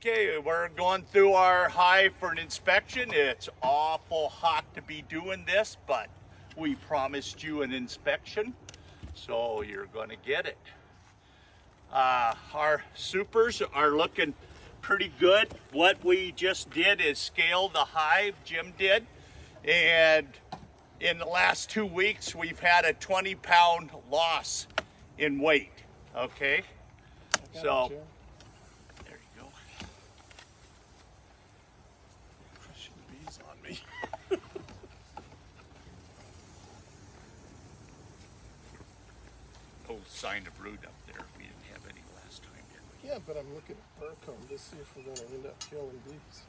Okay, we're going through our hive for an inspection. It's awful hot to be doing this, but we promised you an inspection, so you're going to get it. Our supers are looking pretty good. What we just did is scale the hive, Jim did, and in the last 2 weeks we've had a 20-pound loss in weight. Okay, so there you go. Crushing bees on me. No sign of brood up there. We didn't have any last time, did we? Yeah, but I'm looking at burr comb to see if we're going to end up killing bees.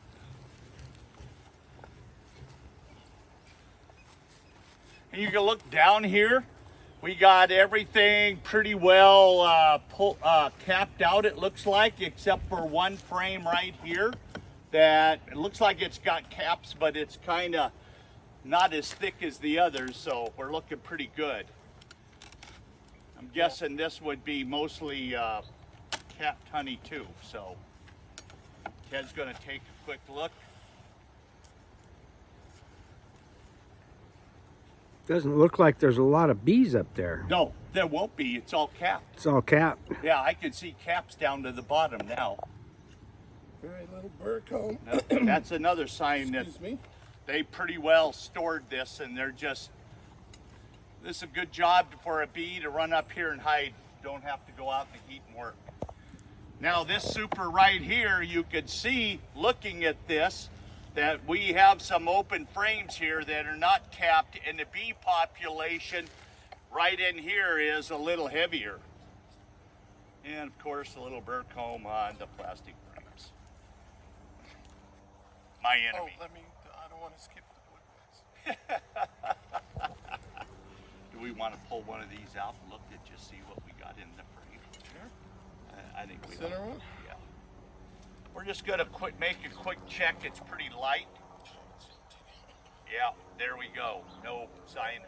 And you can look down here. We got everything pretty well capped out, it looks like, except for one frame right here that it looks like it's got caps, but it's kind of not as thick as the others, so we're looking pretty good. I'm guessing this would be mostly capped honey too, so Ted's going to take a quick look. Doesn't look like there's a lot of bees up there. No, there won't be. It's all capped. It's all capped. Yeah, I can see caps down to the bottom now. Very little burr comb. That's another sign that Excuse me. they pretty well stored this, and they're just, this is a good job for a bee to run up here and hide. Don't have to go out in the heat and work. Now this super right here, you could see looking at this, that we have some open frames here that are not capped, and the bee population right in here is a little heavier. And of course, a little burr comb on the plastic frames. My enemy. Oh, I don't want to skip the wood ones. Do we want to pull one of these out and look at just see what we got in the frame? Sure. I think we Center will. one? Yeah. We're just gonna make a quick check. It's pretty light. Yeah, there we go. No sign.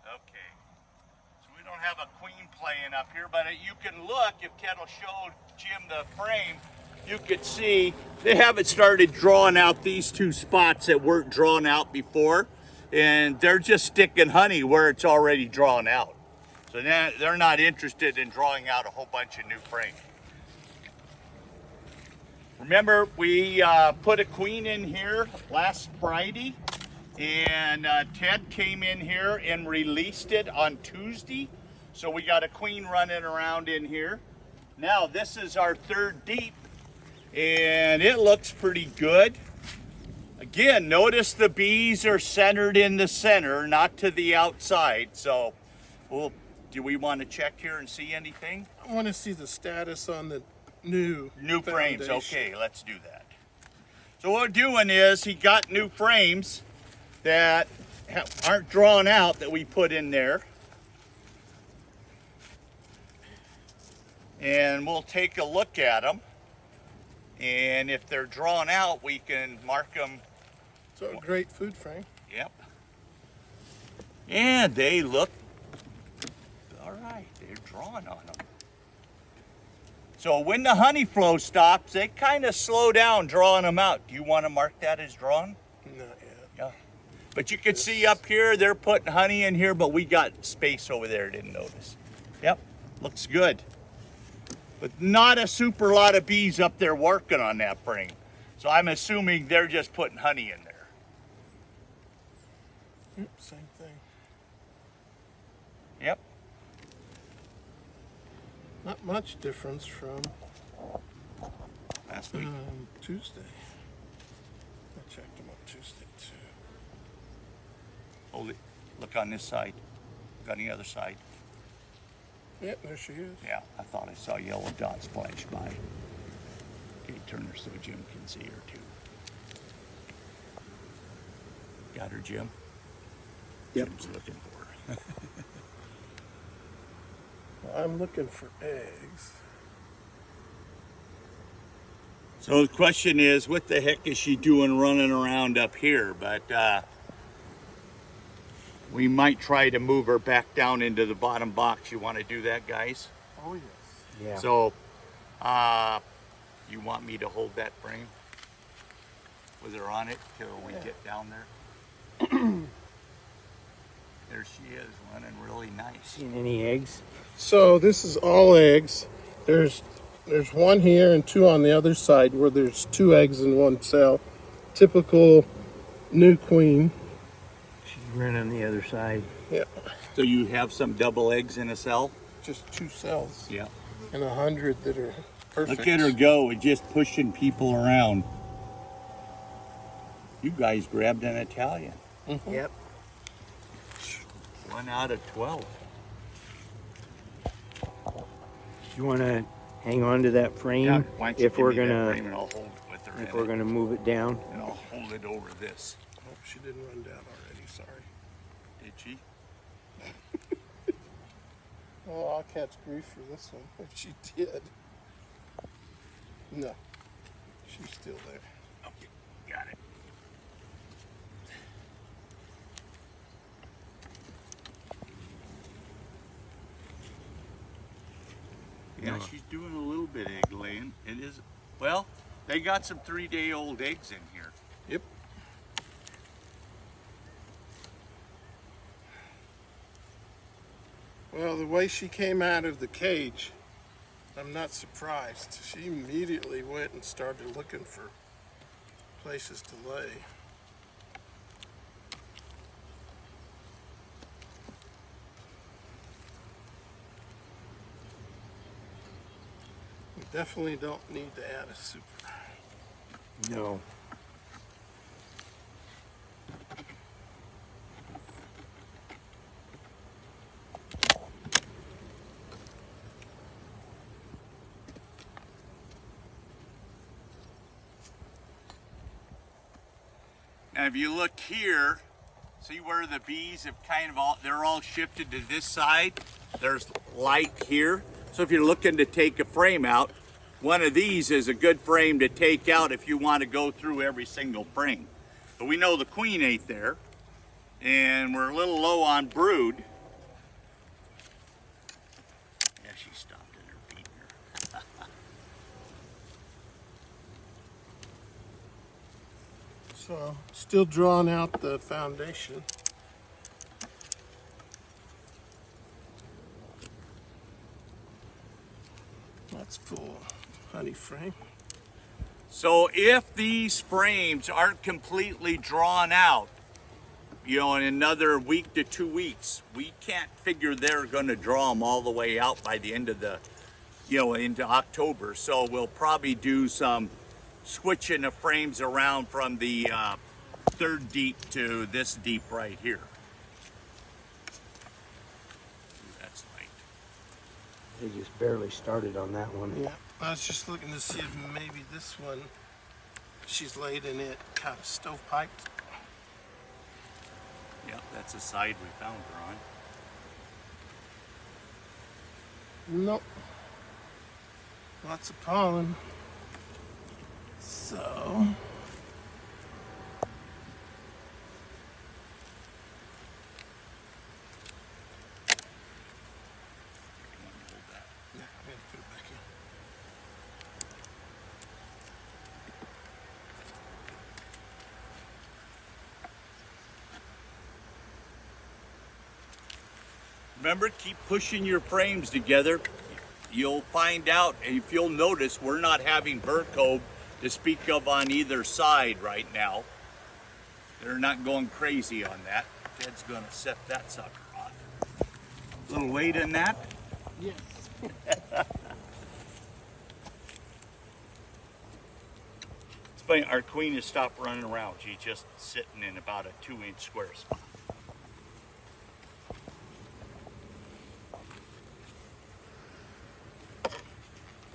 Okay. So we don't have a queen playing up here, but you can look, if Ted will show Jim the frame, you could see they haven't started drawing out these two spots that weren't drawn out before, and they're just sticking honey where it's already drawn out. So they're not interested in drawing out a whole bunch of new frames. Remember, we put a queen in here last Friday, and Ted came in here and released it on Tuesday. So we got a queen running around in here. Now this is our third deep, and it looks pretty good. Again, notice the bees are centered in the center, not to the outside. So, well, do we want to check here and see anything? I want to see the status on the new frames. foundation. Okay, let's do that. So what we're doing is he got new frames that aren't drawn out that we put in there, and we'll take a look at them, and if they're drawn out we can mark them. So a great food frame. Yep. And they look all right. They're drawn on them. So when the honey flow stops, they kind of slow down drawing them out. Do you want to mark that as drawn? Not yet. Yeah. But you can see up here, they're putting honey in here, but we got space over there, didn't notice. Yep, looks good. But not a super lot of bees up there working on that frame. So I'm assuming they're just putting honey in there. Same thing. Yep. Not much difference from Last week. Tuesday. I checked them up Tuesday too. Hold it. Look on this side. Look on the other side. Yep, there she is. Yeah, I thought I saw yellow dots splash by. Okay, turn her so Jim can see her too. Got her, Jim? Yep. Jim's looking for her. Well, I'm looking for eggs. So the question is, what the heck is she doing running around up here? But we might try to move her back down into the bottom box. You want to do that, guys? Oh yes. Yeah. So You want me to hold that frame with her on it till we get down there? There she is, running really nice. Seen any eggs? So this is all eggs. There's one here and two on the other side where there's 2 eggs in one cell. Typical new queen. She's running on the other side. Yeah, So you have some double eggs in a cell? just 2 cells Yeah. and 100 that are perfect. Look at her go, just pushing people around. You guys grabbed an Italian. Mhm. Yep. 1 out of 12. You want to hang on to that frame Yeah, why don't you if give we're me that gonna frame and I'll hold it with her if in we're it, gonna move it down. and I'll hold it over this. Oh, she didn't run down already, sorry. Did she? Oh, I'll catch grief for this one if she did. No, she's still there. Okay, got it. Yeah, she's doing a little bit of egg laying. It is, well, they got some 3-day-old eggs in here. Yep. Well, the way she came out of the cage, I'm not surprised. She immediately went and started looking for places to lay. We definitely don't need to add a super. No. Now, if you look here, see where the bees have kind of they're all shifted to this side. There's light here. So if you're looking to take a frame out, one of these is a good frame to take out if you want to go through every single frame. But we know the queen ain't there, and we're a little low on brood. Yeah, she stopped in her feet here. So, still drawing out the foundation. That's full honey frame. So if these frames aren't completely drawn out, you know, in another week to 2 weeks, we can't figure they're going to draw them all the way out by the end of the, you know, into October. So we'll probably do some switching the frames around from the 3rd deep to this deep right here. Ooh, that's light. They just barely started on that one. Yeah, I was just looking to see if maybe this one, she's laid in it kind of stovepiped. Yep, that's the side we found her on. Nope. Lots of pollen. So. Yeah, I'm gonna put it back in. Remember, keep pushing your frames together. You'll find out, if you'll notice, we're not having vertigo to speak of on either side right now. They're not going crazy on that. Ted's going to set that sucker off. A little weight in that. Yes. It's funny, our queen has stopped running around. She's just sitting in about a 2-inch square spot.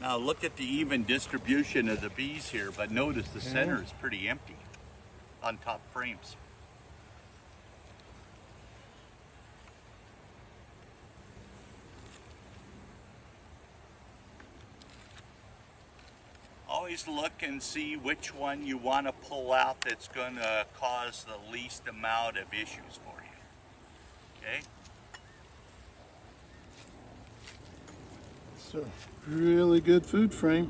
Now look at the even distribution of the bees here, but notice the center is pretty empty on top frames. Always look and see which one you want to pull out that's going to cause the least amount of issues for you. Okay? So, really good food frame.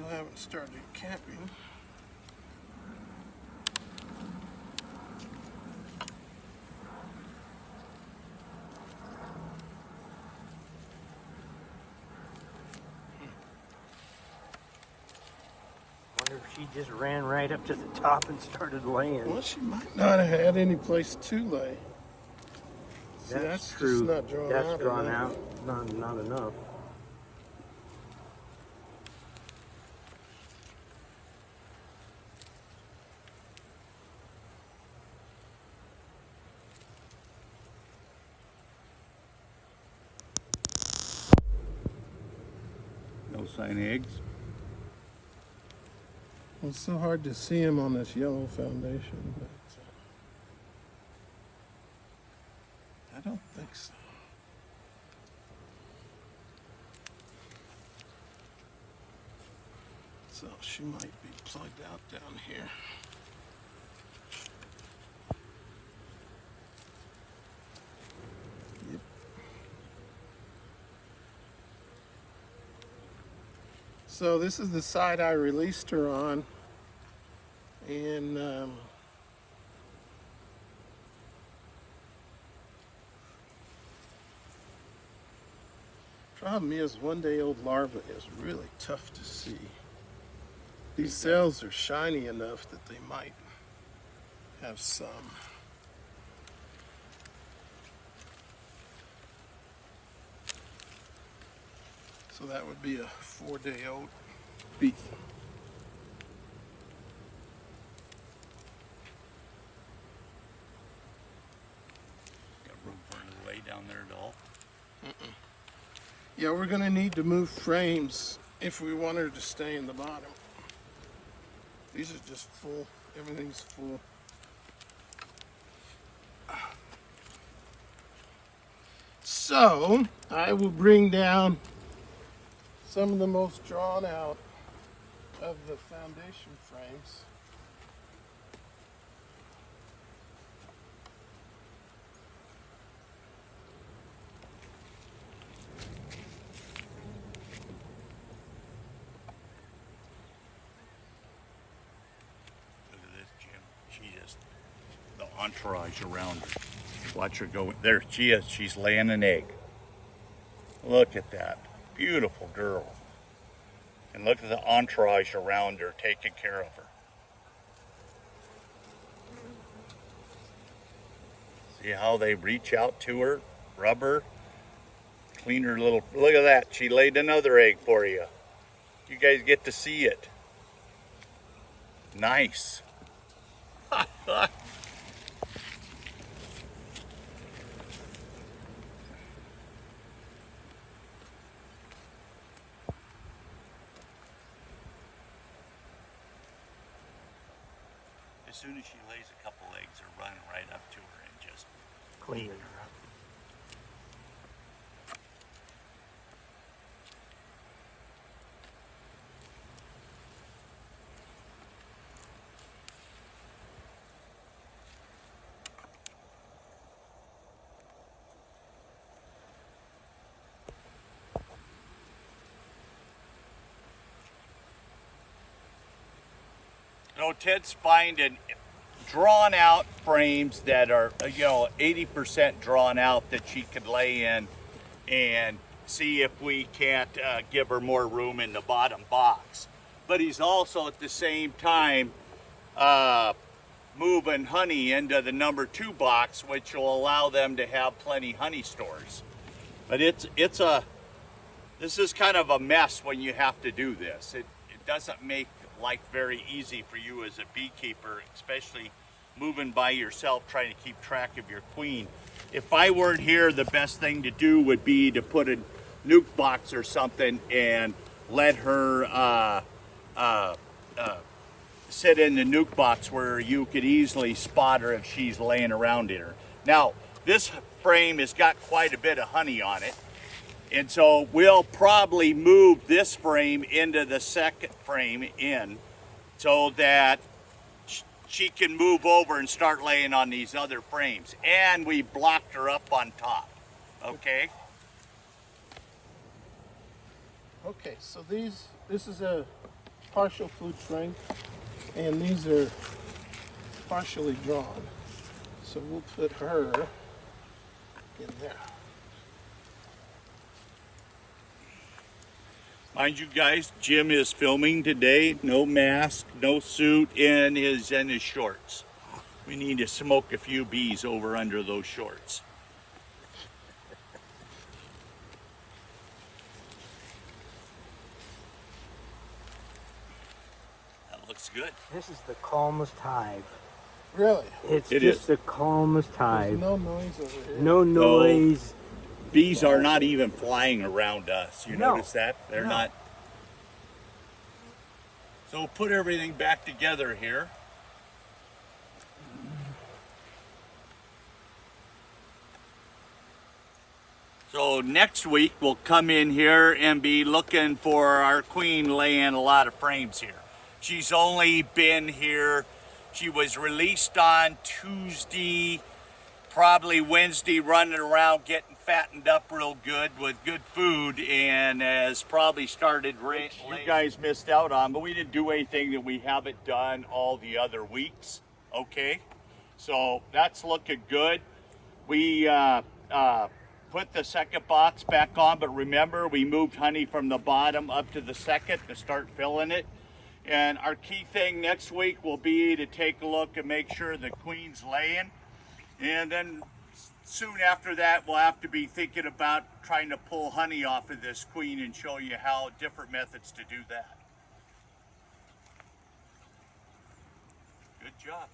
haven't started camping. Wonder if she just ran right up to the top and started laying. Well, she might not have had any place to lay. See, That's just true. not drawn That's out drawn enough. out. Not enough. No sign of eggs. Well, it's so hard to see them on this yellow foundation. But I don't think so. So she might be plugged out down here. Yep. So this is the side I released her on, and problem is 1-day-old larva is really tough to see. These cells are shiny enough that they might have some. So that would be a 4-day-old bee. Got room for her to lay down there at all? Yeah, we're gonna need to move frames if we want her to stay in the bottom. These are just full, everything's full. So, I will bring down some of the most drawn out of the foundation frames. Look at this, Jim. She just, the entourage around her. Watch her go. There she is. She's laying an egg. Look at that. Beautiful girl. And look at the entourage around her taking care of her. See how they reach out to her, rub her, clean her little. Look at that. She laid another egg for you. You guys get to see it. Nice. As soon as she lays a couple eggs, they're running right up to her and just Cleaning her up. No, Ted's finding drawn out frames that are, 80% drawn out that she could lay in and see if we can't give her more room in the bottom box. But he's also at the same time moving honey into the number 2 box, which will allow them to have plenty honey stores. But this is kind of a mess when you have to do this. It doesn't make life very easy for you as a beekeeper, especially moving by yourself trying to keep track of your queen. If I weren't here, the best thing to do would be to put a nuke box or something and let her sit in the nuke box where you could easily spot her if she's laying around in her. Now, this frame has got quite a bit of honey on it, and so we'll probably move this frame into the second frame in so that she can move over and start laying on these other frames. And we blocked her up on top, okay? Okay, so this is a partial food frame, and these are partially drawn. So we'll put her in there. Mind you guys, Jim is filming today. No mask, no suit, and is in his shorts. We need to smoke a few bees over under those shorts. That looks good. This is the calmest hive. Really? It's It just is. the calmest hive. There's no noise over here. No noise. Bees are not even flying around us. You No. notice that? They're No. not. So put everything back together here. So next week we'll come in here and be looking for our queen laying a lot of frames here. She's only been here, she was released on Tuesday, probably Wednesday, running around getting fattened up real good with good food, and has probably started you guys missed out on, but we didn't do anything that we haven't done all the other weeks. Okay, so that's looking good. We put the second box back on, but remember we moved honey from the bottom up to the second to start filling it. And our key thing next week will be to take a look and make sure the queen's laying. And then soon after that, we'll have to be thinking about trying to pull honey off of this queen and show you how different methods to do that. Good job.